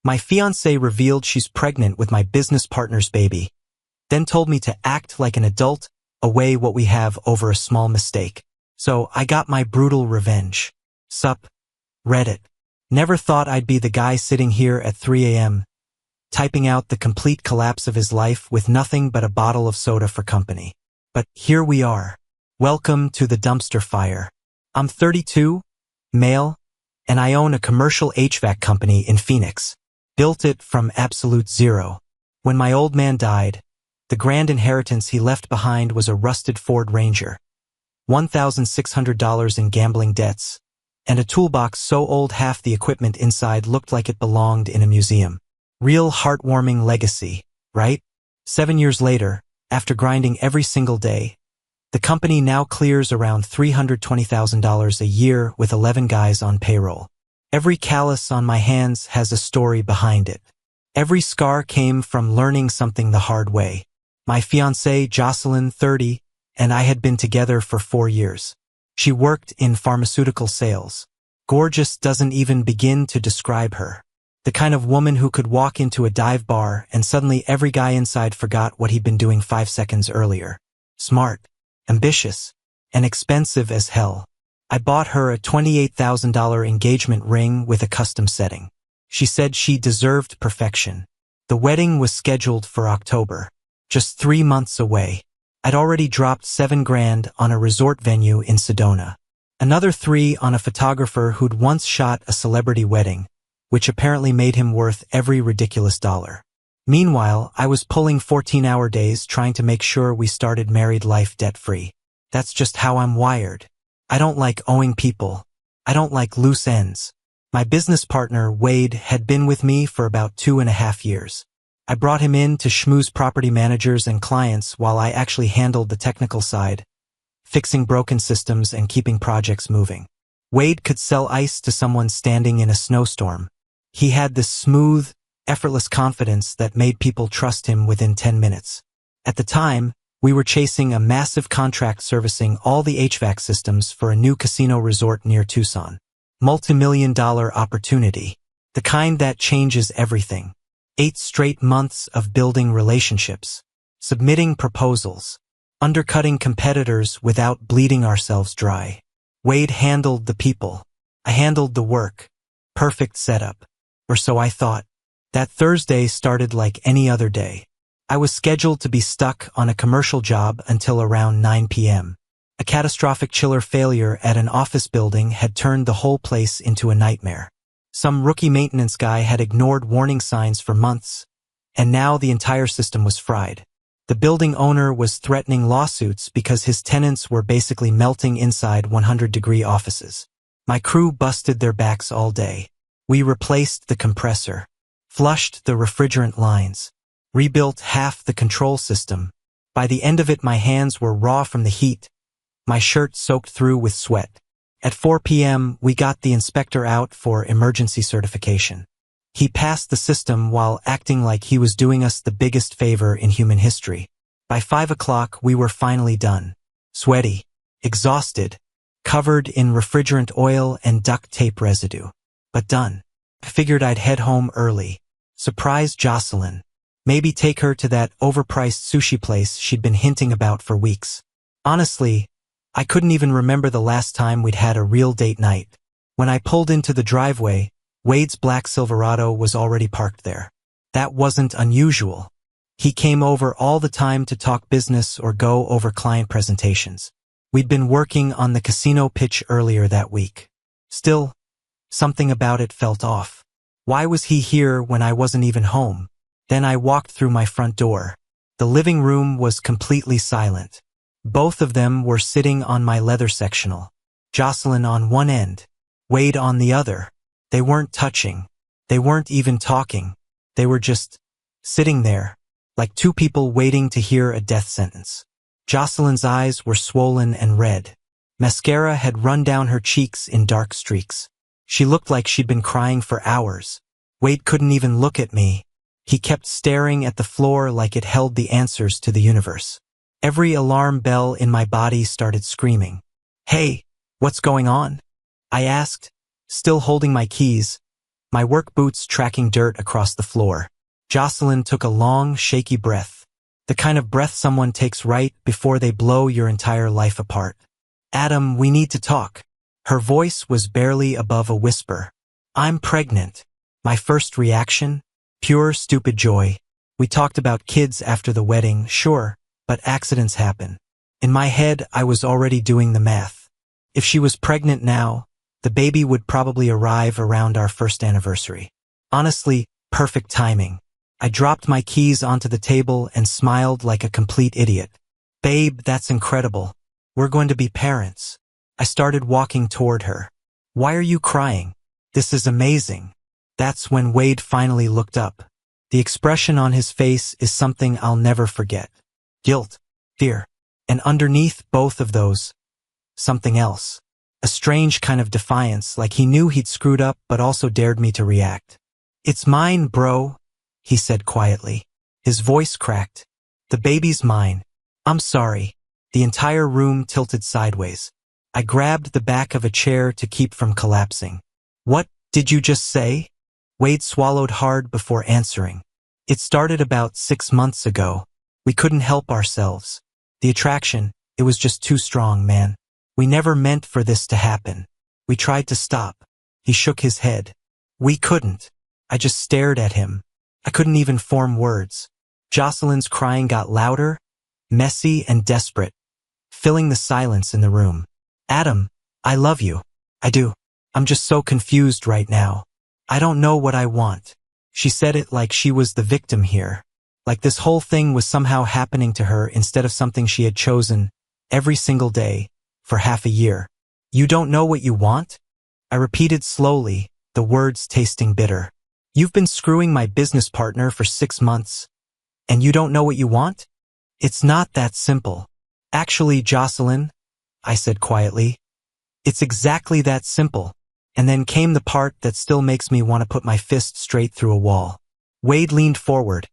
My fiancée revealed she's pregnant with my business partner's baby, then told me to act like an adult, away what we have over a small mistake. So I got my brutal revenge. Sup, Reddit. Never thought I'd be the guy sitting here at 3 a.m., typing out the complete collapse of his life with nothing but a bottle of soda for company. But here we are. Welcome to the dumpster fire. I'm 32, male, and I own a commercial HVAC company in Phoenix. Built it from absolute zero. When my old man died, the grand inheritance he left behind was a rusted Ford Ranger, $1,600 in gambling debts, and a toolbox so old half the equipment inside looked like it belonged in a museum. Real heartwarming legacy, right? 7 years later, after grinding every single day, the company now clears around $320,000 a year with 11 guys on payroll. Every callus on my hands has a story behind it. Every scar came from learning something the hard way. My fiancée, Jocelyn, 30, and I had been together for 4 years. She worked in pharmaceutical sales. Gorgeous doesn't even begin to describe her. The kind of woman who could walk into a dive bar and suddenly every guy inside forgot what he'd been doing 5 seconds earlier. Smart, ambitious, and expensive as hell. I bought her a $28,000 engagement ring with a custom setting. She said she deserved perfection. The wedding was scheduled for October, just 3 months away. I'd already dropped $7,000 on a resort venue in Sedona. Another 3 on a photographer who'd once shot a celebrity wedding, which apparently made him worth every ridiculous dollar. Meanwhile, I was pulling 14-hour days trying to make sure we started married life debt-free. That's just how I'm wired. I don't like owing people. I don't like loose ends. My business partner, Wade, had been with me for about 2.5 years. I brought him in to schmooze property managers and clients while I actually handled the technical side, fixing broken systems and keeping projects moving. Wade could sell ice to someone standing in a snowstorm. He had this smooth, effortless confidence that made people trust him within 10 minutes. At the time, we were chasing a massive contract servicing all the HVAC systems for a new casino resort near Tucson. Multi-million-dollar opportunity. The kind that changes everything. 8 straight months of building relationships, submitting proposals, undercutting competitors without bleeding ourselves dry. Wade handled the people. I handled the work. Perfect setup. Or so I thought. That Thursday started like any other day. I was scheduled to be stuck on a commercial job until around 9 p.m. A catastrophic chiller failure at an office building had turned the whole place into a nightmare. Some rookie maintenance guy had ignored warning signs for months, and now the entire system was fried. The building owner was threatening lawsuits because his tenants were basically melting inside 100-degree offices. My crew busted their backs all day. We replaced the compressor, flushed the refrigerant lines, rebuilt half the control system. By the end of it, my hands were raw from the heat, my shirt soaked through with sweat. At 4 p.m., we got the inspector out for emergency certification. He passed the system while acting like he was doing us the biggest favor in human history. By 5 o'clock, we were finally done. Sweaty, exhausted, covered in refrigerant oil and duct tape residue. But done. I figured I'd head home early. Surprise Jocelyn. Maybe take her to that overpriced sushi place she'd been hinting about for weeks. Honestly, I couldn't even remember the last time we'd had a real date night. When I pulled into the driveway, Wade's black Silverado was already parked there. That wasn't unusual. He came over all the time to talk business or go over client presentations. We'd been working on the casino pitch earlier that week. Still, something about it felt off. Why was he here when I wasn't even home? Then I walked through my front door. The living room was completely silent. Both of them were sitting on my leather sectional. Jocelyn on one end, Wade on the other. They weren't touching. They weren't even talking. They were just sitting there, like two people waiting to hear a death sentence. Jocelyn's eyes were swollen and red. Mascara had run down her cheeks in dark streaks. She looked like she'd been crying for hours. Wade couldn't even look at me. He kept staring at the floor like it held the answers to the universe. Every alarm bell in my body started screaming. "Hey, what's going on?" I asked, still holding my keys, my work boots tracking dirt across the floor. Jocelyn took a long, shaky breath. The kind of breath someone takes right before they blow your entire life apart. Adam, we need to talk. Her voice was barely above a whisper. I'm pregnant. My first reaction? Pure stupid joy. We talked about kids after the wedding, sure, but accidents happen. In my head, I was already doing the math. If she was pregnant now, the baby would probably arrive around our first anniversary. Honestly, perfect timing. I dropped my keys onto the table and smiled like a complete idiot. Babe, that's incredible. We're going to be parents. I started walking toward her. Why are you crying? This is amazing. That's when Wade finally looked up. The expression on his face is something I'll never forget. Guilt, fear, and underneath both of those, something else. A strange kind of defiance, like he knew he'd screwed up but also dared me to react. It's mine, bro, he said quietly. His voice cracked. The baby's mine. I'm sorry. The entire room tilted sideways. I grabbed the back of a chair to keep from collapsing. What did you just say? Wade swallowed hard before answering. It started about 6 months ago. We couldn't help ourselves. The attraction, it was just too strong, man. We never meant for this to happen. We tried to stop. He shook his head. We couldn't. I just stared at him. I couldn't even form words. Jocelyn's crying got louder, messy and desperate, filling the silence in the room. Adam, I love you. I do. I'm just so confused right now. I don't know what I want. She said it like she was the victim here. Like this whole thing was somehow happening to her instead of something she had chosen every single day for half a year. You don't know what you want? I repeated slowly, the words tasting bitter. You've been screwing my business partner for 6 months, and you don't know what you want? It's not that simple. Actually, Jocelyn, I said quietly, it's exactly that simple. And then came the part that still makes me want to put my fist straight through a wall. Wade leaned forward,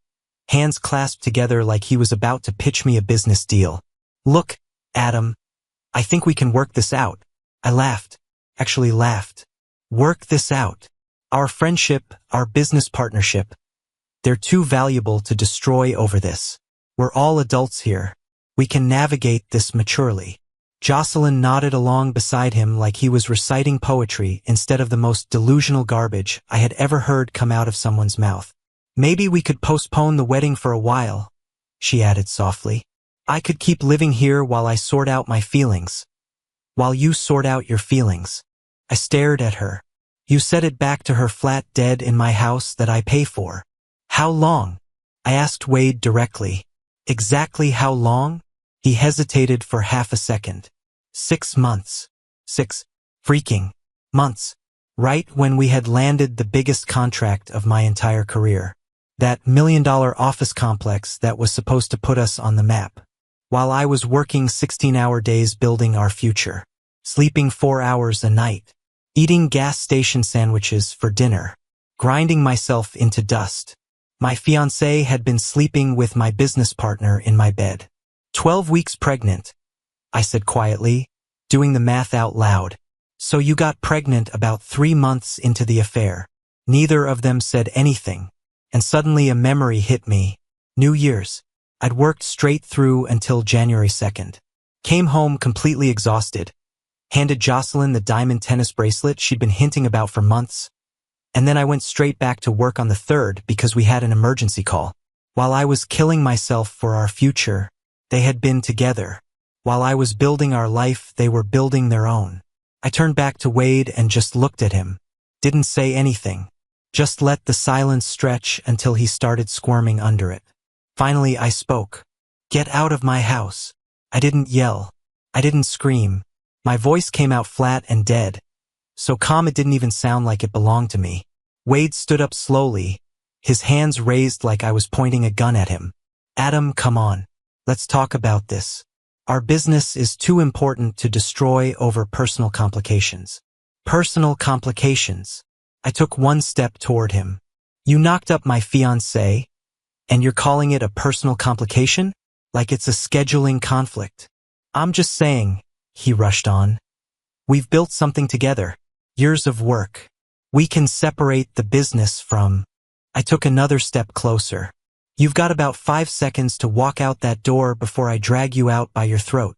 hands clasped together like he was about to pitch me a business deal. Look, Adam, I think we can work this out. I laughed. Actually laughed. Work this out. Our friendship, our business partnership. They're too valuable to destroy over this. We're all adults here. We can navigate this maturely. Jocelyn nodded along beside him like he was reciting poetry instead of the most delusional garbage I had ever heard come out of someone's mouth. Maybe we could postpone the wedding for a while, she added softly. I could keep living here while I sort out my feelings. While you sort out your feelings. I stared at her. You said it back to her flat dead in my house that I pay for. How long? I asked Wade directly. Exactly how long? He hesitated for half a second. 6 months. 6 freaking months. Right when we had landed the biggest contract of my entire career. That $1 million office complex that was supposed to put us on the map. While I was working 16-hour days building our future. Sleeping 4 hours a night. Eating gas station sandwiches for dinner. Grinding myself into dust. My fiancée had been sleeping with my business partner in my bed. 12 weeks pregnant, I said quietly, doing the math out loud. So you got pregnant about 3 months into the affair. Neither of them said anything. And suddenly a memory hit me. New Year's. I'd worked straight through until January 2nd. Came home completely exhausted. Handed Jocelyn the diamond tennis bracelet she'd been hinting about for months. And then I went straight back to work on the 3rd because we had an emergency call. While I was killing myself for our future, they had been together. While I was building our life, they were building their own. I turned back to Wade and just looked at him. Didn't say anything. Just let the silence stretch until he started squirming under it. Finally, I spoke. Get out of my house. I didn't yell. I didn't scream. My voice came out flat and dead. So calm it didn't even sound like it belonged to me. Wade stood up slowly, his hands raised like I was pointing a gun at him. Adam, come on. Let's talk about this. Our business is too important to destroy over personal complications. Personal complications. I took one step toward him. You knocked up my fiancée, and you're calling it a personal complication? Like it's a scheduling conflict. I'm just saying, he rushed on. We've built something together. Years of work. We can separate the business from... I took another step closer. You've got about 5 seconds to walk out that door before I drag you out by your throat.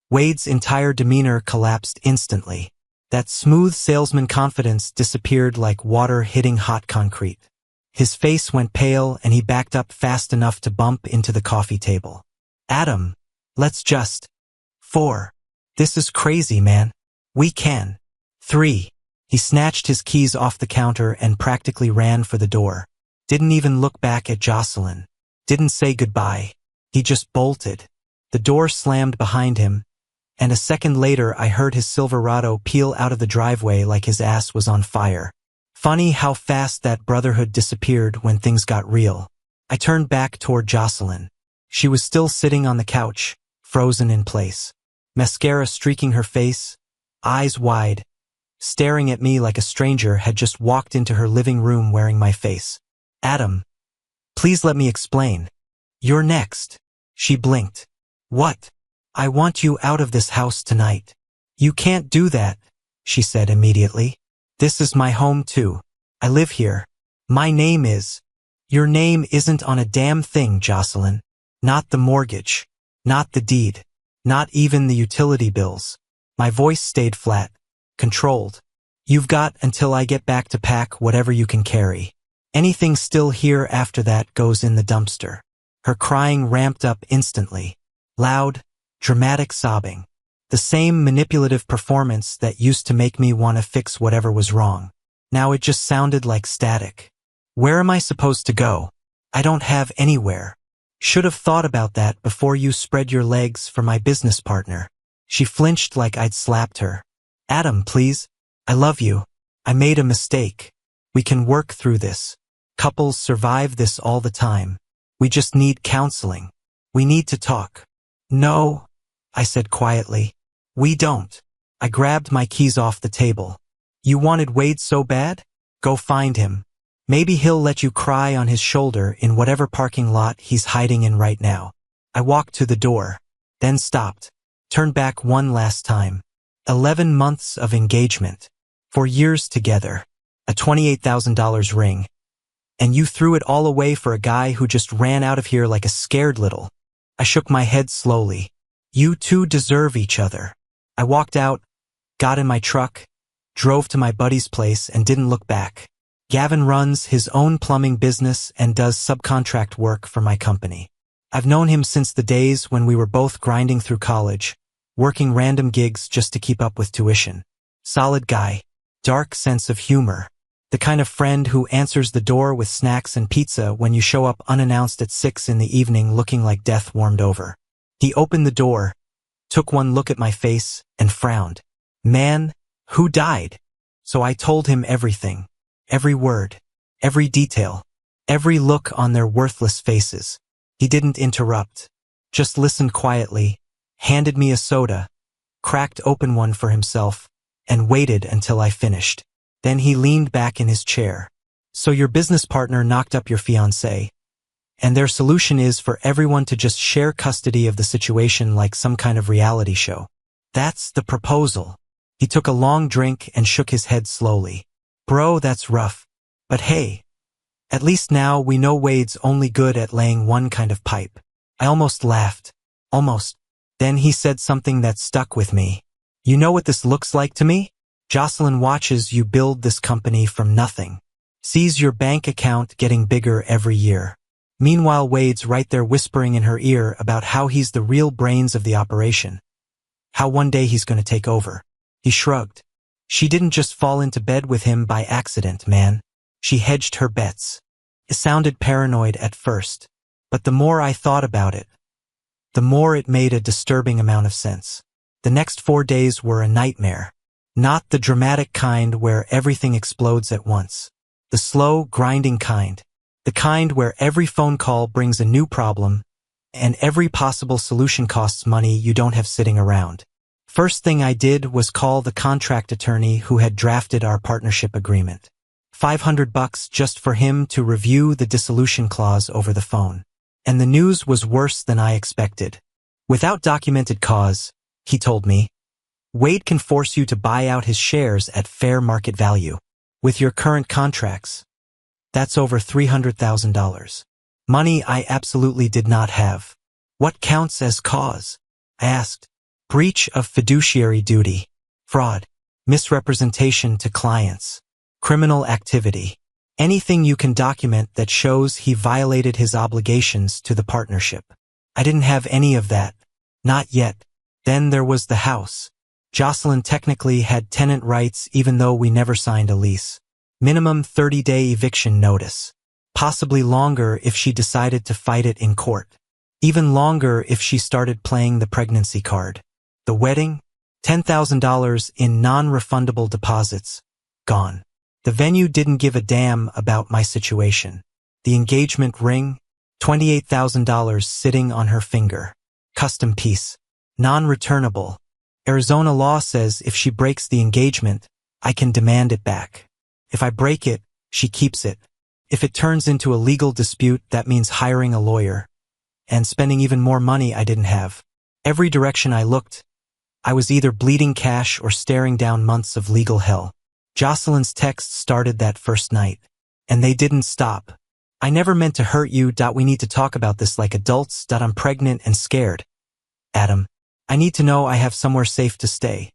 Wade's entire demeanor collapsed instantly. That smooth salesman confidence disappeared like water hitting hot concrete. His face went pale and he backed up fast enough to bump into the coffee table. Adam, let's just... 4. This is crazy, man. We can. 3. He snatched his keys off the counter and practically ran for the door. Didn't even look back at Jocelyn. Didn't say goodbye. He just bolted. The door slammed behind him, and a second later I heard his Silverado peel out of the driveway like his ass was on fire. Funny how fast that brotherhood disappeared when things got real. I turned back toward Jocelyn. She was still sitting on the couch, frozen in place. Mascara streaking her face, eyes wide, staring at me like a stranger had just walked into her living room wearing my face. Adam, please let me explain. You're next. She blinked. What? I want you out of this house tonight. You can't do that, she said immediately. This is my home too. I live here. My name is... Your name isn't on a damn thing, Jocelyn. Not the mortgage. Not the deed. Not even the utility bills. My voice stayed flat, controlled. You've got until I get back to pack whatever you can carry. Anything still here after that goes in the dumpster. Her crying ramped up instantly. Loud, dramatic sobbing. The same manipulative performance that used to make me want to fix whatever was wrong. Now it just sounded like static. Where am I supposed to go? I don't have anywhere. Should have thought about that before you spread your legs for my business partner. She flinched like I'd slapped her. Adam, please. I love you. I made a mistake. We can work through this. Couples survive this all the time. We just need counseling. We need to talk. No, I said quietly. We don't. I grabbed my keys off the table. You wanted Wade so bad? Go find him. Maybe he'll let you cry on his shoulder in whatever parking lot he's hiding in right now. I walked to the door, then stopped, turned back one last time. 11 months of engagement. 4 years together. A $28,000 ring. And you threw it all away for a guy who just ran out of here like a scared little. I shook my head slowly. You two deserve each other. I walked out, got in my truck, drove to my buddy's place and didn't look back. Gavin runs his own plumbing business and does subcontract work for my company. I've known him since the days when we were both grinding through college, working random gigs just to keep up with tuition. Solid guy, dark sense of humor. The kind of friend who answers the door with snacks and pizza when you show up unannounced at 6 in the evening looking like death warmed over. He opened the door, took one look at my face, and frowned. Man, who died? So I told him everything. Every word, every detail, every look on their worthless faces. He didn't interrupt, just listened quietly, handed me a soda, cracked open one for himself, and waited until I finished. Then he leaned back in his chair. So your business partner knocked up your fiancé, and their solution is for everyone to just share custody of the situation like some kind of reality show. That's the proposal. He took a long drink and shook his head slowly. Bro, that's rough. But hey, at least now we know Wade's only good at laying one kind of pipe. I almost laughed. Almost. Then he said something that stuck with me. You know what this looks like to me? Jocelyn watches you build this company from nothing. Sees your bank account getting bigger every year. Meanwhile, Wade's right there whispering in her ear about how he's the real brains of the operation. How one day he's going to take over. He shrugged. She didn't just fall into bed with him by accident, man. She hedged her bets. It sounded paranoid at first, but the more I thought about it, the more it made a disturbing amount of sense. The next 4 days were a nightmare. Not the dramatic kind where everything explodes at once. The slow, grinding kind. The kind where every phone call brings a new problem, and every possible solution costs money you don't have sitting around. First thing I did was call the contract attorney who had drafted our partnership agreement. $500 just for him to review the dissolution clause over the phone. And the news was worse than I expected. Without documented cause, he told me, Wade can force you to buy out his shares at fair market value. With your current contracts, that's over $300,000. Money I absolutely did not have. What counts as cause? I asked. Breach of fiduciary duty, fraud, misrepresentation to clients, criminal activity. Anything you can document that shows he violated his obligations to the partnership. I didn't have any of that. Not yet. Then there was the house. Jocelyn technically had tenant rights even though we never signed a lease. Minimum 30-day eviction notice. Possibly longer if she decided to fight it in court. Even longer if she started playing the pregnancy card. The wedding? $10,000 in non-refundable deposits. Gone. The venue didn't give a damn about my situation. The engagement ring? $28,000 sitting on her finger. Custom piece. Non-returnable. Arizona law says if she breaks the engagement, I can demand it back. If I break it, she keeps it. If it turns into a legal dispute, that means hiring a lawyer. And spending even more money I didn't have. Every direction I looked, I was either bleeding cash or staring down months of legal hell. Jocelyn's texts started that first night. And they didn't stop. I never meant to hurt you. We need to talk about this like adults. I'm pregnant and scared. Adam, I need to know I have somewhere safe to stay.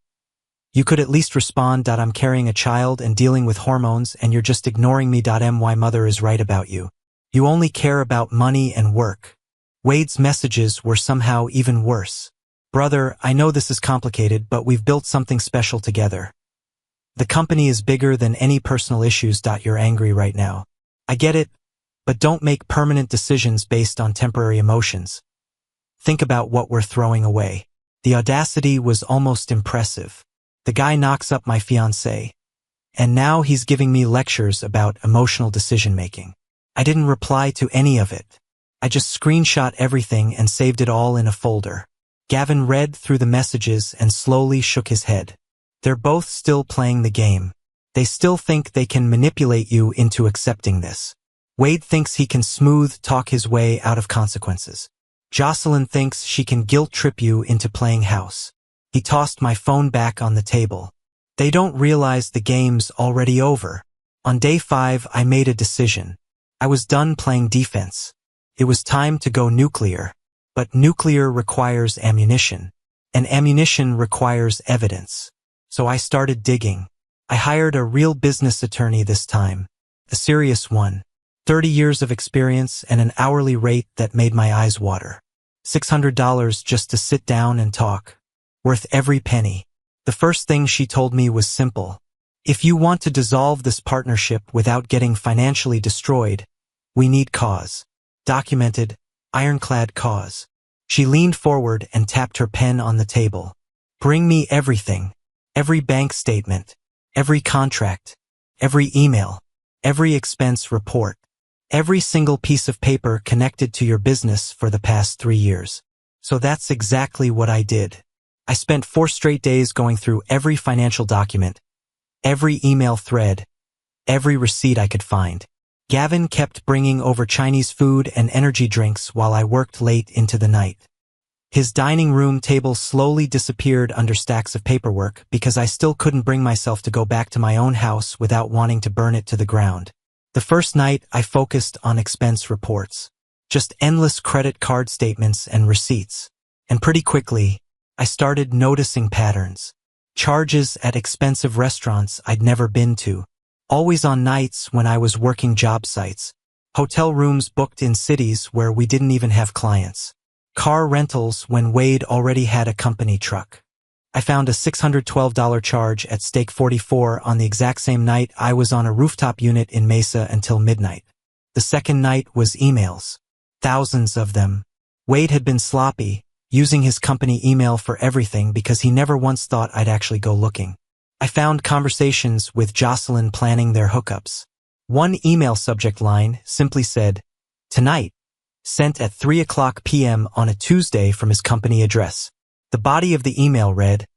You could at least respond. I'm carrying a child and dealing with hormones and you're just ignoring me. My mother is right about you. You only care about money and work. Wade's messages were somehow even worse. Brother, I know this is complicated, but we've built something special together. The company is bigger than any personal issues. You're angry right now. I get it, but don't make permanent decisions based on temporary emotions. Think about what we're throwing away. The audacity was almost impressive. The guy knocks up my fiancée. And now he's giving me lectures about emotional decision-making. I didn't reply to any of it. I just screenshot everything and saved it all in a folder. Gavin read through the messages and slowly shook his head. They're both still playing the game. They still think they can manipulate you into accepting this. Wade thinks he can smooth talk his way out of consequences. Jocelyn thinks she can guilt-trip you into playing house. He tossed my phone back on the table. They don't realize the game's already over. On day 5, I made a decision. I was done playing defense. It was time to go nuclear. But nuclear requires ammunition. And ammunition requires evidence. So I started digging. I hired a real business attorney this time. A serious one. 30 years of experience and an hourly rate that made my eyes water. $600 just to sit down and talk. Worth every penny. The first thing she told me was simple. If you want to dissolve this partnership without getting financially destroyed, we need cause. Documented, ironclad cause. She leaned forward and tapped her pen on the table. Bring me everything. Every bank statement, every contract, every email, every expense report, every single piece of paper connected to your business for the past 3 years. So that's exactly what I did. I spent 4 straight days going through every financial document, every email thread, every receipt I could find. Gavin kept bringing over Chinese food and energy drinks while I worked late into the night. His dining room table slowly disappeared under stacks of paperwork because I still couldn't bring myself to go back to my own house without wanting to burn it to the ground. The first night, I focused on expense reports. Just endless credit card statements and receipts. And pretty quickly, I started noticing patterns. Charges at expensive restaurants I'd never been to. Always on nights when I was working job sites. Hotel rooms booked in cities where we didn't even have clients. Car rentals when Wade already had a company truck. I found a $612 charge at Steak 44 on the exact same night I was on a rooftop unit in Mesa until midnight. The second night was emails. Thousands of them. Wade had been sloppy, using his company email for everything because he never once thought I'd actually go looking. I found conversations with Jocelyn planning their hookups. One email subject line simply said, "Tonight," sent at 3:00 p.m. on a Tuesday from his company address. The body of the email read,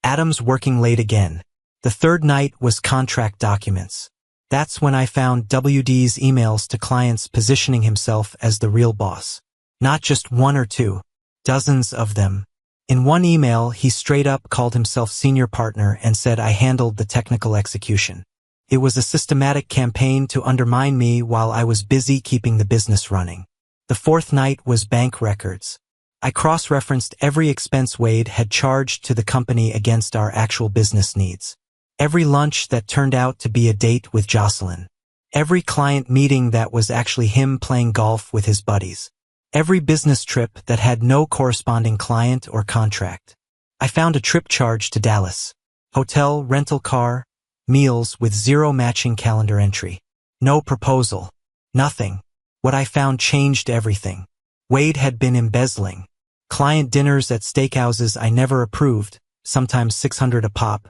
"Adam's working late again." The third night was contract documents. That's when I found WD's emails to clients positioning himself as the real boss. Not just one or two, dozens of them. In one email, he straight up called himself senior partner and said I handled the technical execution. It was a systematic campaign to undermine me while I was busy keeping the business running. The fourth night was bank records. I cross-referenced every expense Wade had charged to the company against our actual business needs. Every lunch that turned out to be a date with Jocelyn. Every client meeting that was actually him playing golf with his buddies. Every business trip that had no corresponding client or contract. I found a trip charge to Dallas. Hotel, rental car, meals with zero matching calendar entry. No proposal. Nothing. What I found changed everything. Wade had been embezzling. Client dinners at steakhouses I never approved, sometimes $600 a pop,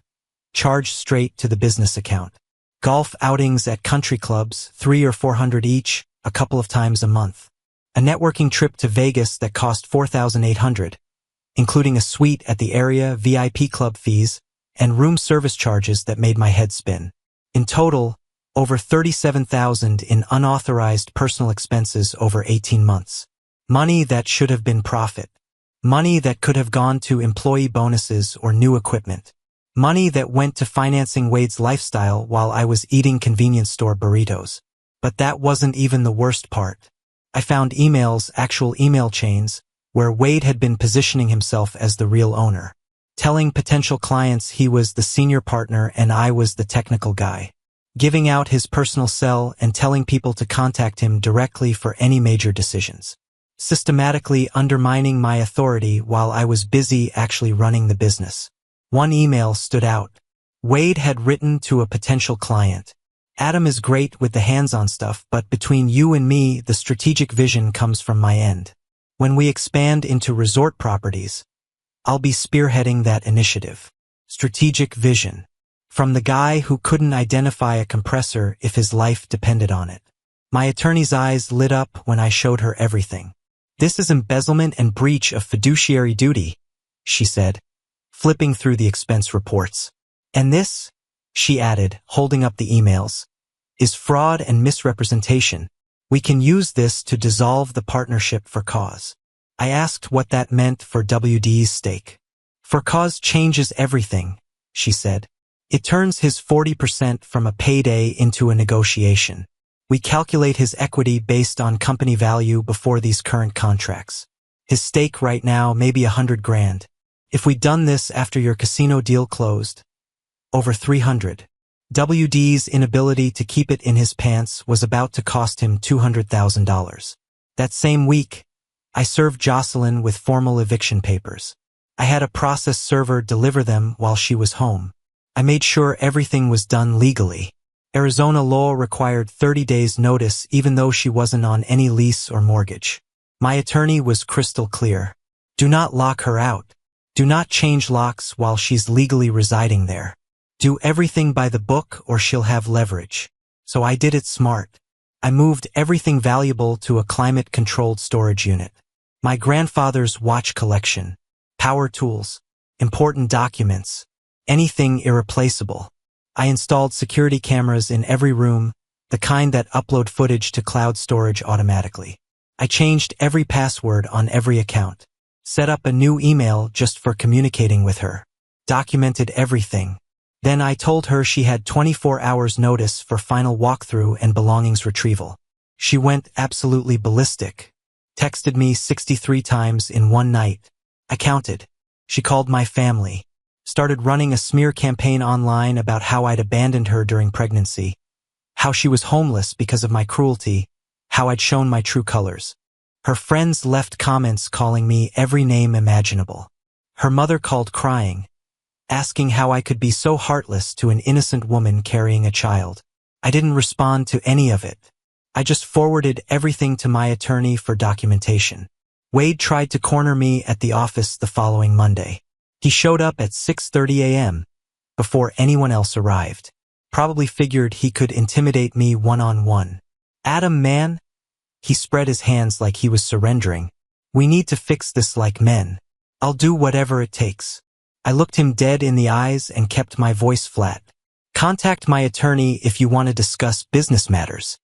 charged straight to the business account. Golf outings at country clubs, $300 or $400 each, a couple of times a month. A networking trip to Vegas that cost $4,800, including a suite at the area, VIP club fees, and room service charges that made my head spin. In total, over $37,000 in unauthorized personal expenses over 18 months. Money that should have been profit. Money that could have gone to employee bonuses or new equipment. Money that went to financing Wade's lifestyle while I was eating convenience store burritos. But that wasn't even the worst part. I found emails, actual email chains, where Wade had been positioning himself as the real owner. Telling potential clients he was the senior partner and I was the technical guy. Giving out his personal cell and telling people to contact him directly for any major decisions. Systematically undermining my authority while I was busy actually running the business. One email stood out. Wade had written to a potential client. Adam is great with the hands-on stuff, but between you and me, the strategic vision comes from my end. When we expand into resort properties, I'll be spearheading that initiative. Strategic vision. From the guy who couldn't identify a compressor if his life depended on it. My attorney's eyes lit up when I showed her everything. This is embezzlement and breach of fiduciary duty, she said, flipping through the expense reports. And this, she added, holding up the emails, is fraud and misrepresentation. We can use this to dissolve the partnership for cause. I asked what that meant for WD's stake. For cause changes everything, she said. It turns his 40% from a payday into a negotiation. We calculate his equity based on company value before these current contracts. His stake right now may be $100,000. If we'd done this after your casino deal closed, over 300. WD's inability to keep it in his pants was about to cost him $200,000. That same week, I served Jocelyn with formal eviction papers. I had a process server deliver them while she was home. I made sure everything was done legally. Arizona law required 30 days notice even though she wasn't on any lease or mortgage. My attorney was crystal clear. Do not lock her out. Do not change locks while she's legally residing there. Do everything by the book or she'll have leverage. So I did it smart. I moved everything valuable to a climate-controlled storage unit. My grandfather's watch collection, power tools, important documents, anything irreplaceable. I installed security cameras in every room, the kind that upload footage to cloud storage automatically. I changed every password on every account. Set up a new email just for communicating with her. Documented everything. Then I told her she had 24 hours notice for final walkthrough and belongings retrieval. She went absolutely ballistic. Texted me 63 times in one night. I counted. She called my family. Started running a smear campaign online about how I'd abandoned her during pregnancy, how she was homeless because of my cruelty, how I'd shown my true colors. Her friends left comments calling me every name imaginable. Her mother called crying, asking how I could be so heartless to an innocent woman carrying a child. I didn't respond to any of it. I just forwarded everything to my attorney for documentation. Wade tried to corner me at the office the following Monday. He showed up at 6:30 a.m., before anyone else arrived. Probably figured he could intimidate me one-on-one. Adam, man? He spread his hands like he was surrendering. We need to fix this like men. I'll do whatever it takes. I looked him dead in the eyes and kept my voice flat. Contact my attorney if you want to discuss business matters.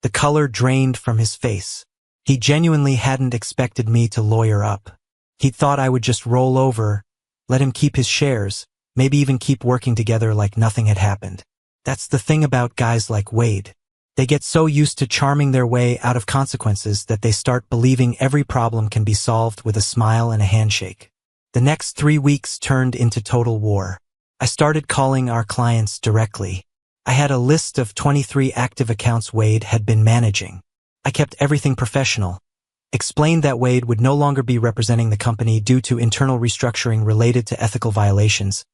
The color drained from his face. He genuinely hadn't expected me to lawyer up. He thought I would just roll over, let him keep his shares, maybe even keep working together like nothing had happened. That's the thing about guys like Wade. They get so used to charming their way out of consequences that they start believing every problem can be solved with a smile and a handshake. The next 3 weeks turned into total war. I started calling our clients directly. I had a list of 23 active accounts Wade had been managing. I kept everything professional, explained that Wade would no longer be representing the company due to internal restructuring related to ethical violations,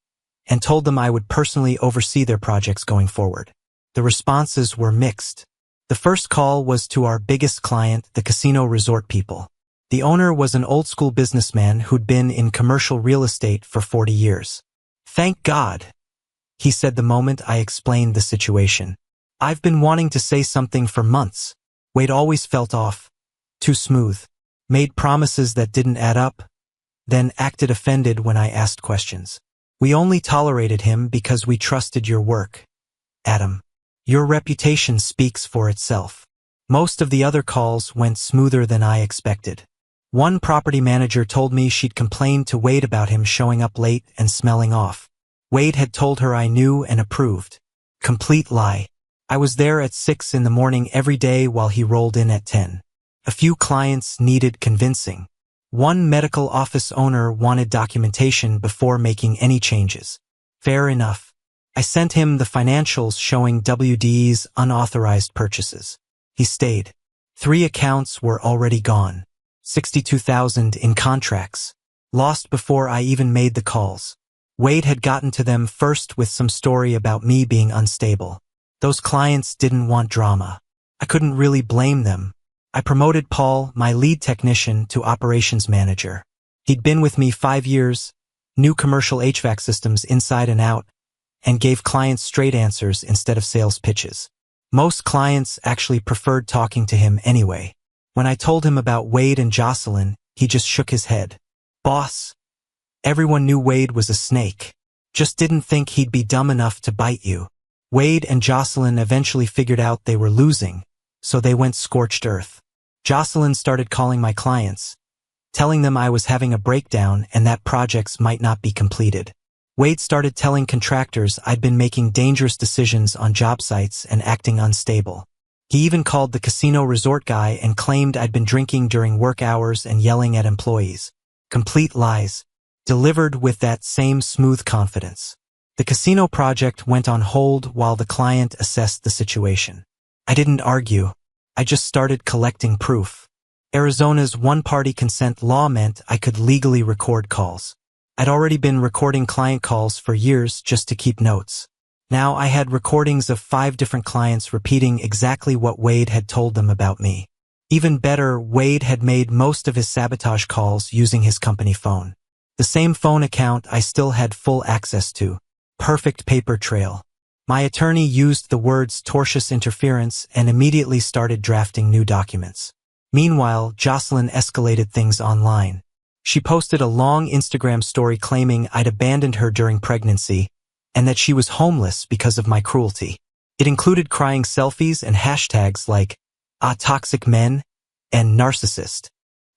and told them I would personally oversee their projects going forward. The responses were mixed. The first call was to our biggest client, the casino resort people. The owner was an old-school businessman who'd been in commercial real estate for 40 years. "Thank God," he said the moment I explained the situation. "I've been wanting to say something for months." Wade always felt off, too smooth, made promises that didn't add up, then acted offended when I asked questions. "We only tolerated him because we trusted your work, Adam. Your reputation speaks for itself." Most of the other calls went smoother than I expected. One property manager told me she'd complained to Wade about him showing up late and smelling off. Wade had told her I knew and approved. Complete lie. I was there at 6 in the morning every day while he rolled in at 10. A few clients needed convincing. One medical office owner wanted documentation before making any changes. Fair enough. I sent him the financials showing WD's unauthorized purchases. He stayed. 3 accounts were already gone. 62,000 in contracts. Lost before I even made the calls. Wade had gotten to them first with some story about me being unstable. Those clients didn't want drama. I couldn't really blame them. I promoted Paul, my lead technician, to operations manager. He'd been with me 5 years, knew commercial HVAC systems inside and out, and gave clients straight answers instead of sales pitches. Most clients actually preferred talking to him anyway. When I told him about Wade and Jocelyn, he just shook his head. "Boss, everyone knew Wade was a snake. Just didn't think he'd be dumb enough to bite you." Wade and Jocelyn eventually figured out they were losing, so they went scorched earth. Jocelyn started calling my clients, telling them I was having a breakdown and that projects might not be completed. Wade started telling contractors I'd been making dangerous decisions on job sites and acting unstable. He even called the casino resort guy and claimed I'd been drinking during work hours and yelling at employees. Complete lies, delivered with that same smooth confidence. The casino project went on hold while the client assessed the situation. I didn't argue. I just started collecting proof. Arizona's one-party consent law meant I could legally record calls. I'd already been recording client calls for years just to keep notes. Now I had recordings of 5 different clients repeating exactly what Wade had told them about me. Even better, Wade had made most of his sabotage calls using his company phone. The same phone account I still had full access to. Perfect paper trail. My attorney used the words tortious interference and immediately started drafting new documents. Meanwhile, Jocelyn escalated things online. She posted a long Instagram story claiming I'd abandoned her during pregnancy and that she was homeless because of my cruelty. It included crying selfies and hashtags like toxic men and narcissist.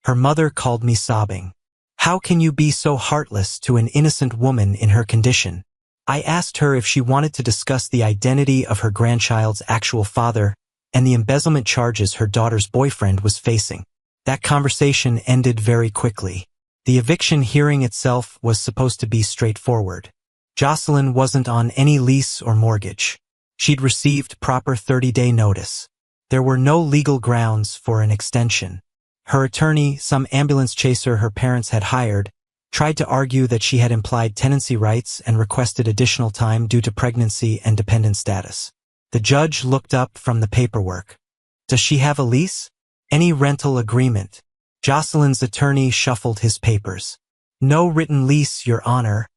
Her mother called me sobbing. "How can you be so heartless to an innocent woman in her condition?" I asked her if she wanted to discuss the identity of her grandchild's actual father and the embezzlement charges her daughter's boyfriend was facing. That conversation ended very quickly. The eviction hearing itself was supposed to be straightforward. Jocelyn wasn't on any lease or mortgage. She'd received proper 30-day notice. There were no legal grounds for an extension. Her attorney, some ambulance chaser her parents had hired, tried to argue that she had implied tenancy rights and requested additional time due to pregnancy and dependent status. The judge looked up from the paperwork. "Does she have a lease? Any rental agreement?" Jocelyn's attorney shuffled his papers. "No written lease, Your Honor,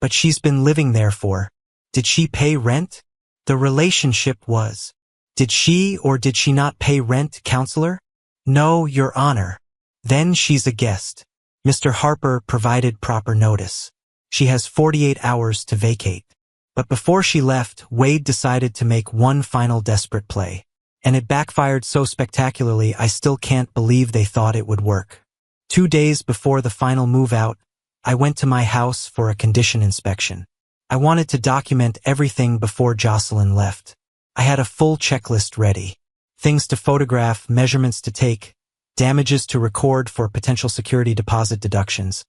but she's been living there for." "Did she pay rent?" The relationship was. "Did she or did she not pay rent, counselor?" "No, Your Honor." "Then she's a guest." Mr. Harper provided proper notice. She has 48 hours to vacate. But before she left, Wade decided to make one final desperate play. And it backfired so spectacularly I still can't believe they thought it would work. 2 days before the final move out, I went to my house for a condition inspection. I wanted to document everything before Jocelyn left. I had a full checklist ready. Things to photograph, measurements to take, damages to record for potential security deposit deductions.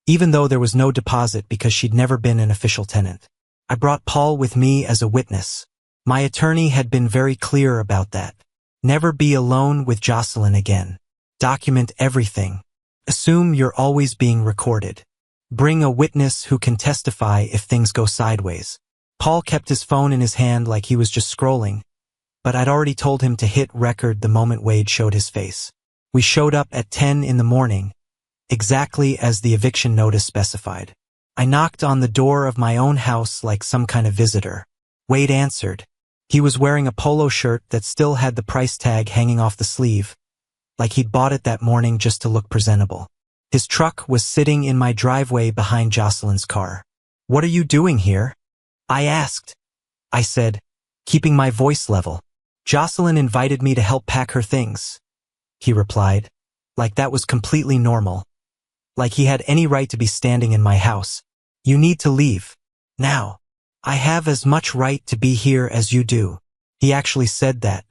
Even though there was no deposit because she'd never been an official tenant. I brought Paul with me as a witness. My attorney had been very clear about that. Never be alone with Jocelyn again. Document everything. Assume you're always being recorded. Bring a witness who can testify if things go sideways. Paul kept his phone in his hand like he was just scrolling, but I'd already told him to hit record the moment Wade showed his face. We showed up at 10 in the morning, exactly as the eviction notice specified. I knocked on the door of my own house like some kind of visitor. Wade answered. He was wearing a polo shirt that still had the price tag hanging off the sleeve, like he'd bought it that morning just to look presentable. His truck was sitting in my driveway behind Jocelyn's car. "What are you doing here?" I asked. I said, keeping my voice level. "Jocelyn invited me to help pack her things," he replied, like that was completely normal, like he had any right to be standing in my house. "You need to leave. Now. I have as much right to be here as you do." He actually said that.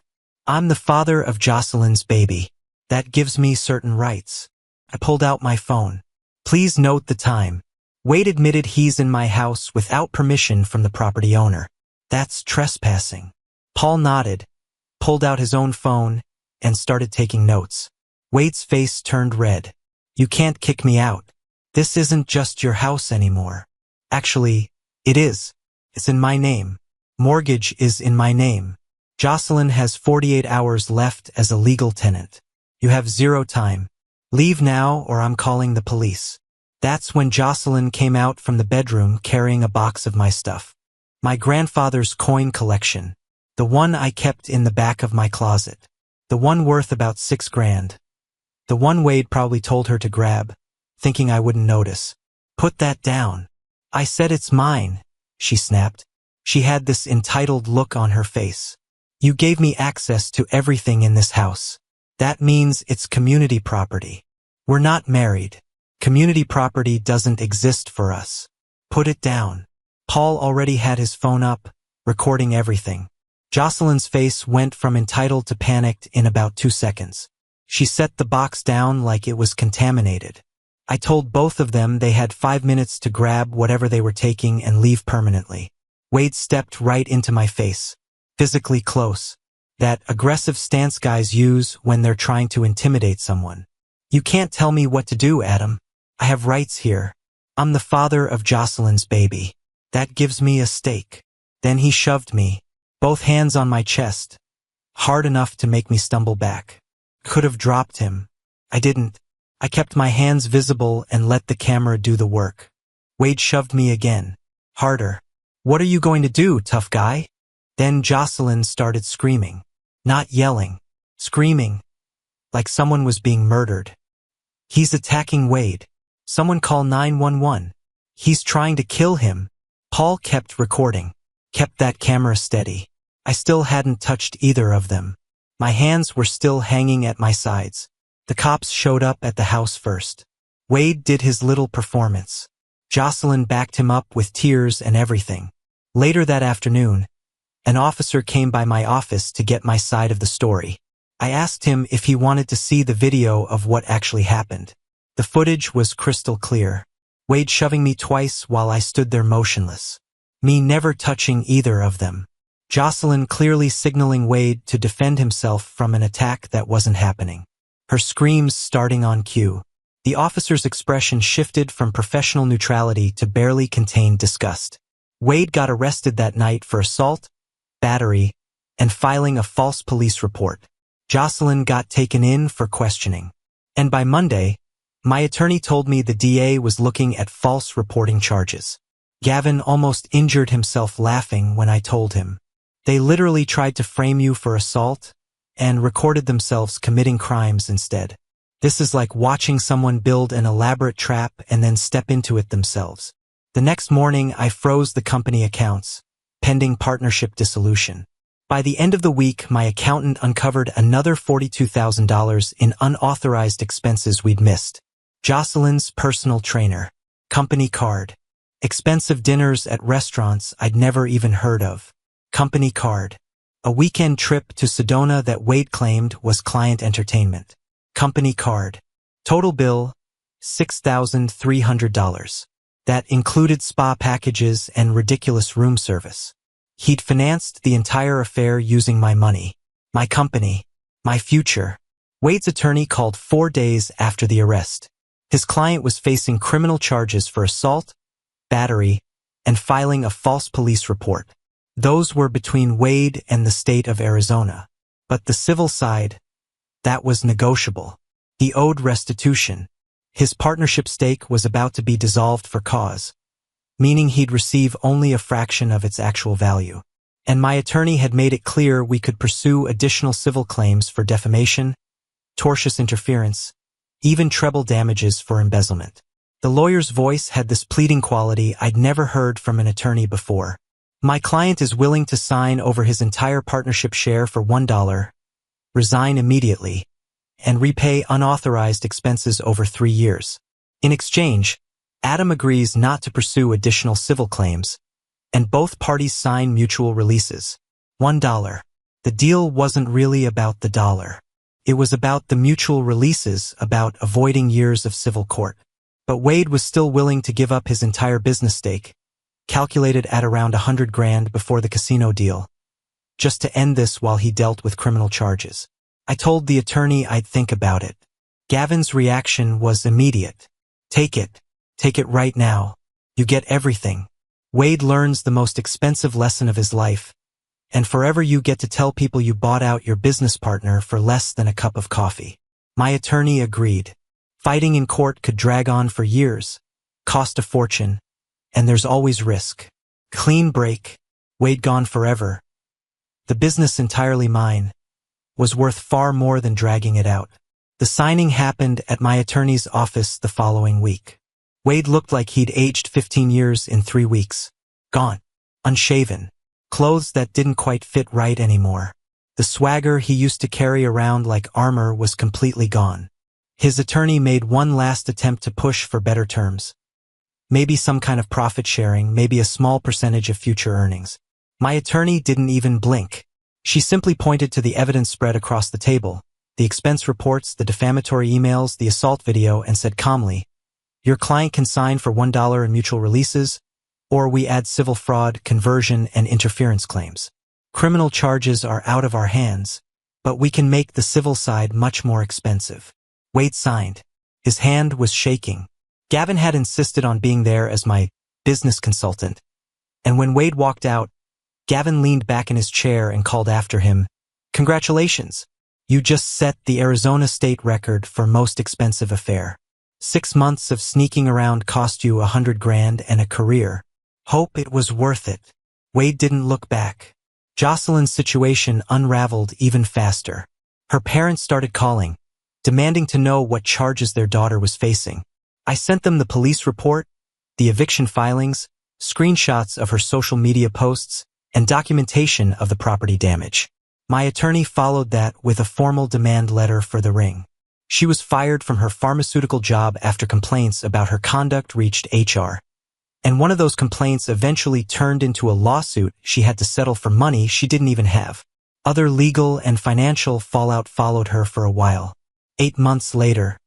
"I'm the father of Jocelyn's baby. That gives me certain rights." I pulled out my phone. "Please note the time." Wade admitted he's in my house without permission from the property owner. "That's trespassing." Paul nodded, pulled out his own phone, and started taking notes. Wade's face turned red. "You can't kick me out. This isn't just your house anymore." "Actually, it is. It's in my name. Mortgage is in my name. Jocelyn has 48 hours left as a legal tenant. You have 0 time. Leave now or I'm calling the police." That's when Jocelyn came out from the bedroom carrying a box of my stuff. My grandfather's coin collection. The one I kept in the back of my closet. The one worth about $6,000. The one Wade probably told her to grab, thinking I wouldn't notice. "Put that down." I said it's mine, she snapped. She had this entitled look on her face. "You gave me access to everything in this house. That means it's community property. We're not married. Community property doesn't exist for us. Put it down." Paul already had his phone up, recording everything. Jocelyn's face went from entitled to panicked in about 2 seconds. She set the box down like it was contaminated. I told both of them they had 5 minutes to grab whatever they were taking and leave permanently. Wade stepped right into my face, physically close. That aggressive stance guys use when they're trying to intimidate someone. "You can't tell me what to do, Adam. I have rights here. I'm the father of Jocelyn's baby. That gives me a stake." Then he shoved me, both hands on my chest, hard enough to make me stumble back. Could have dropped him. I didn't. I kept my hands visible and let the camera do the work. Wade shoved me again, harder. "What are you going to do, tough guy?" Then Jocelyn started screaming. Not yelling, screaming, like someone was being murdered. "He's attacking Wade. Someone call 911. He's trying to kill him." Paul kept recording, kept that camera steady. I still hadn't touched either of them. My hands were still hanging at my sides. The cops showed up at the house first. Wade did his little performance. Jocelyn backed him up with tears and everything. Later that afternoon, an officer came by my office to get my side of the story. I asked him if he wanted to see the video of what actually happened. The footage was crystal clear. Wade shoving me twice while I stood there motionless. Me never touching either of them. Jocelyn clearly signaling Wade to defend himself from an attack that wasn't happening. Her screams starting on cue. The officer's expression shifted from professional neutrality to barely contained disgust. Wade got arrested that night for assault, battery, and filing a false police report. Jocelyn got taken in for questioning. And by Monday, my attorney told me the DA was looking at false reporting charges. Gavin almost injured himself laughing when I told him. They literally tried to frame you for assault and recorded themselves committing crimes instead. This is like watching someone build an elaborate trap and then step into it themselves. The next morning, I froze the company accounts, pending partnership dissolution. By the end of the week, my accountant uncovered another $42,000 in unauthorized expenses we'd missed. Jocelyn's personal trainer, company card, Expensive dinners at restaurants I'd never even heard of. Company card. A weekend trip to Sedona that Wade claimed was client entertainment. Company card. Total bill, $6,300. That included spa packages and ridiculous room service. He'd financed the entire affair using my money, my company, my future. Wade's attorney called 4 days after the arrest. His client was facing criminal charges for assault, battery, and filing a false police report. Those were between Wade and the state of Arizona. But the civil side, that was negotiable. He owed restitution. His partnership stake was about to be dissolved for cause, meaning he'd receive only a fraction of its actual value. And my attorney had made it clear we could pursue additional civil claims for defamation, tortious interference, even treble damages for embezzlement. The lawyer's voice had this pleading quality I'd never heard from an attorney before. My client is willing to sign over his entire partnership share for $1, resign immediately, and repay unauthorized expenses over 3 years. In exchange, Adam agrees not to pursue additional civil claims, and both parties sign mutual releases. $1. The deal wasn't really about the dollar. It was about the mutual releases, about avoiding years of civil court. But Wade was still willing to give up his entire business stake, calculated at around $100,000 before the casino deal, just to end this while he dealt with criminal charges. I told the attorney I'd think about it. Gavin's reaction was immediate. Take it right now. You get everything. Wade learns the most expensive lesson of his life, and forever you get to tell people you bought out your business partner for less than a cup of coffee. My attorney agreed. Fighting in court could drag on for years, cost a fortune, and there's always risk. Clean break. Wade gone forever. The business entirely mine was worth far more than dragging it out. The signing happened at my attorney's office the following week. Wade looked like he'd aged 15 years in 3 weeks. Gone. Unshaven. Clothes that didn't quite fit right anymore. The swagger he used to carry around like armor was completely gone. His attorney made one last attempt to push for better terms. Maybe some kind of profit sharing, maybe a small percentage of future earnings. My attorney didn't even blink. She simply pointed to the evidence spread across the table, the expense reports, the defamatory emails, the assault video, and said calmly, "Your client can sign for $1 in mutual releases, or we add civil fraud, conversion, and interference claims. Criminal charges are out of our hands, but we can make the civil side much more expensive." Wade signed. His hand was shaking. Gavin had insisted on being there as my business consultant, and when Wade walked out, Gavin leaned back in his chair and called after him, "Congratulations. You just set the Arizona state record for most expensive affair. 6 months of sneaking around cost you $100,000 and a career. Hope it was worth it." Wade didn't look back. Jocelyn's situation unraveled even faster. Her parents started calling, demanding to know what charges their daughter was facing. I sent them the police report, the eviction filings, screenshots of her social media posts, and documentation of the property damage. My attorney followed that with a formal demand letter for the ring. She was fired from her pharmaceutical job after complaints about her conduct reached HR. And one of those complaints eventually turned into a lawsuit she had to settle for money she didn't even have. Other legal and financial fallout followed her for a while. 8 months later.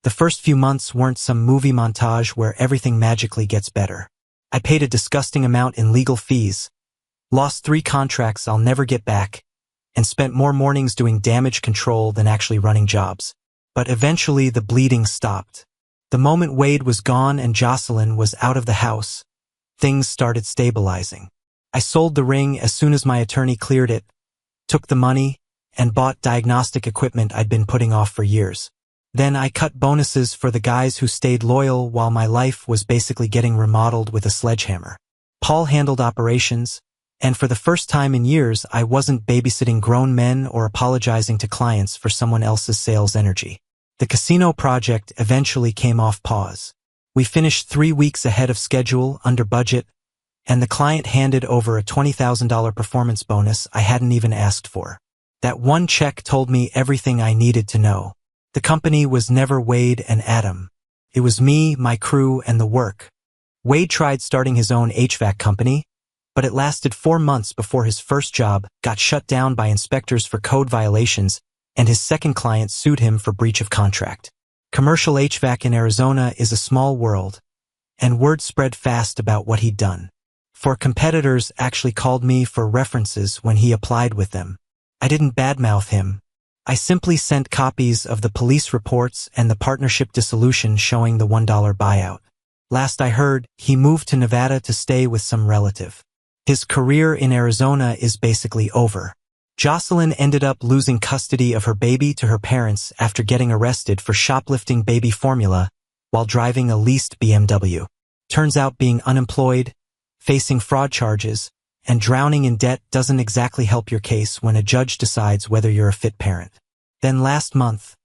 The first few months weren't some movie montage where everything magically gets better. I paid a disgusting amount in legal fees, lost 3 contracts I'll never get back, and spent more mornings doing damage control than actually running jobs. But eventually the bleeding stopped. The moment Wade was gone and Jocelyn was out of the house, things started stabilizing. I sold the ring as soon as my attorney cleared it, took the money, and bought diagnostic equipment I'd been putting off for years. Then I cut bonuses for the guys who stayed loyal while my life was basically getting remodeled with a sledgehammer. Paul handled operations, and for the first time in years I wasn't babysitting grown men or apologizing to clients for someone else's sales energy. The casino project eventually came off pause. We finished 3 weeks ahead of schedule, under budget, and the client handed over a $20,000 performance bonus I hadn't even asked for. That one check told me everything I needed to know. The company was never Wade and Adam. It was me, my crew, and the work. Wade tried starting his own HVAC company, but it lasted 4 months before his first job got shut down by inspectors for code violations, and his second client sued him for breach of contract. Commercial HVAC in Arizona is a small world, and word spread fast about what he'd done. For competitors actually called me for references when he applied with them. I didn't badmouth him. I simply sent copies of the police reports and the partnership dissolution showing the $1 buyout. Last I heard, he moved to Nevada to stay with some relative. His career in Arizona is basically over. Jocelyn ended up losing custody of her baby to her parents after getting arrested for shoplifting baby formula while driving a leased BMW. Turns out being unemployed, facing fraud charges, and drowning in debt doesn't exactly help your case when a judge decides whether you're a fit parent. Then last month,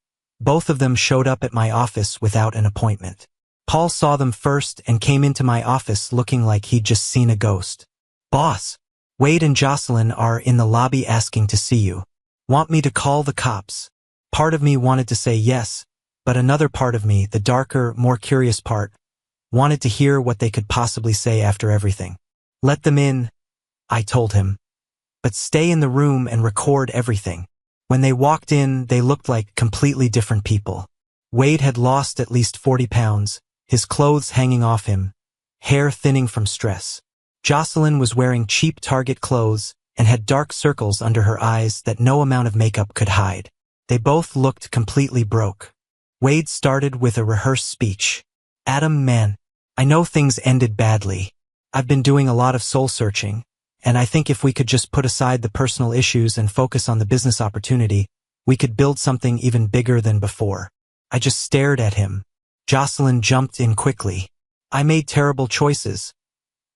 both of them showed up at my office without an appointment. Paul saw them first and came into my office looking like he'd just seen a ghost. "Boss, Wade and Jocelyn are in the lobby asking to see you. Want me to call the cops?" Part of me wanted to say yes, but another part of me, the darker, more curious part, wanted to hear what they could possibly say after everything. "Let them in," I told him, "but stay in the room and record everything." When they walked in, they looked like completely different people. Wade had lost at least 40 pounds, his clothes hanging off him, hair thinning from stress. Jocelyn was wearing cheap Target clothes and had dark circles under her eyes that no amount of makeup could hide. They both looked completely broke. Wade started with a rehearsed speech. "Adam, man, I know things ended badly. I've been doing a lot of soul searching, and I think if we could just put aside the personal issues and focus on the business opportunity, we could build something even bigger than before." I just stared at him. Jocelyn jumped in quickly. "I made terrible choices,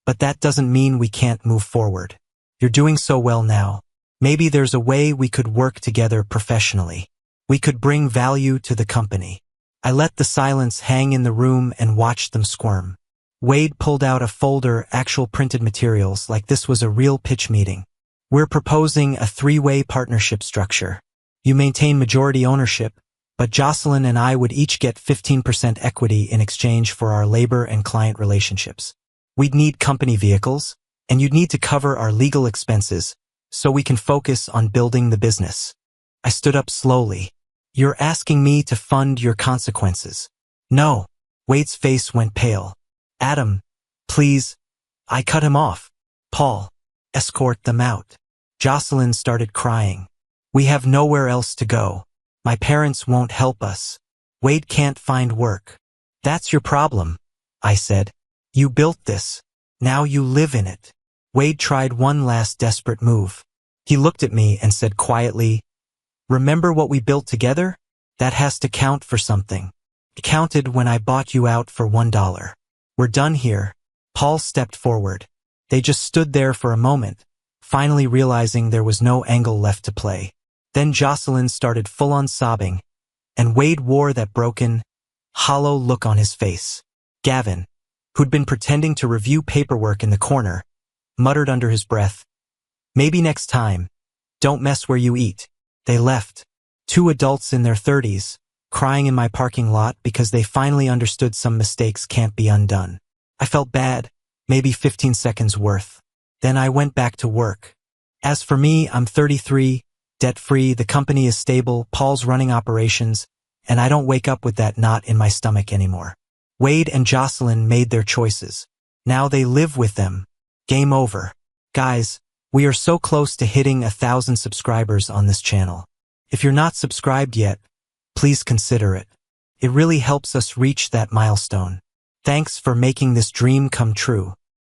but that doesn't mean we can't move forward. You're doing so well now. Maybe there's a way we could work together professionally. We could bring value to the company." I let the silence hang in the room and watched them squirm. Wade pulled out a folder, actual printed materials, like this was a real pitch meeting. "We're proposing a 3-way partnership structure. You maintain majority ownership, but Jocelyn and I would each get 15% equity in exchange for our labor and client relationships. We'd need company vehicles, and you'd need to cover our legal expenses so we can focus on building the business." I stood up slowly. "You're asking me to fund your consequences?" "No." Wade's face went pale. "Adam, please." I cut him off. "Paul, escort them out." Jocelyn started crying. "We have nowhere else to go. My parents won't help us. Wade can't find work." "That's your problem," I said. "You built this. Now you live in it." Wade tried one last desperate move. He looked at me and said quietly, "Remember what we built together? That has to count for something. It counted when I bought you out for $1. We're done here." Paul stepped forward. They just stood there for a moment, finally realizing there was no angle left to play. Then Jocelyn started full-on sobbing, and Wade wore that broken, hollow look on his face. Gavin, who'd been pretending to review paperwork in the corner, muttered under his breath, "Maybe next time. Don't mess where you eat." They left. 2 adults in their 30s, crying in my parking lot because they finally understood some mistakes can't be undone. I felt bad, maybe 15 seconds worth. Then I went back to work. As for me, I'm 33, debt-free, the company is stable, Paul's running operations, and I don't wake up with that knot in my stomach anymore. Wade and Jocelyn made their choices. Now they live with them. Game over. Guys, we are so close to hitting 1,000 subscribers on this channel. If you're not subscribed yet, please consider it. It really helps us reach that milestone. Thanks for making this dream come true.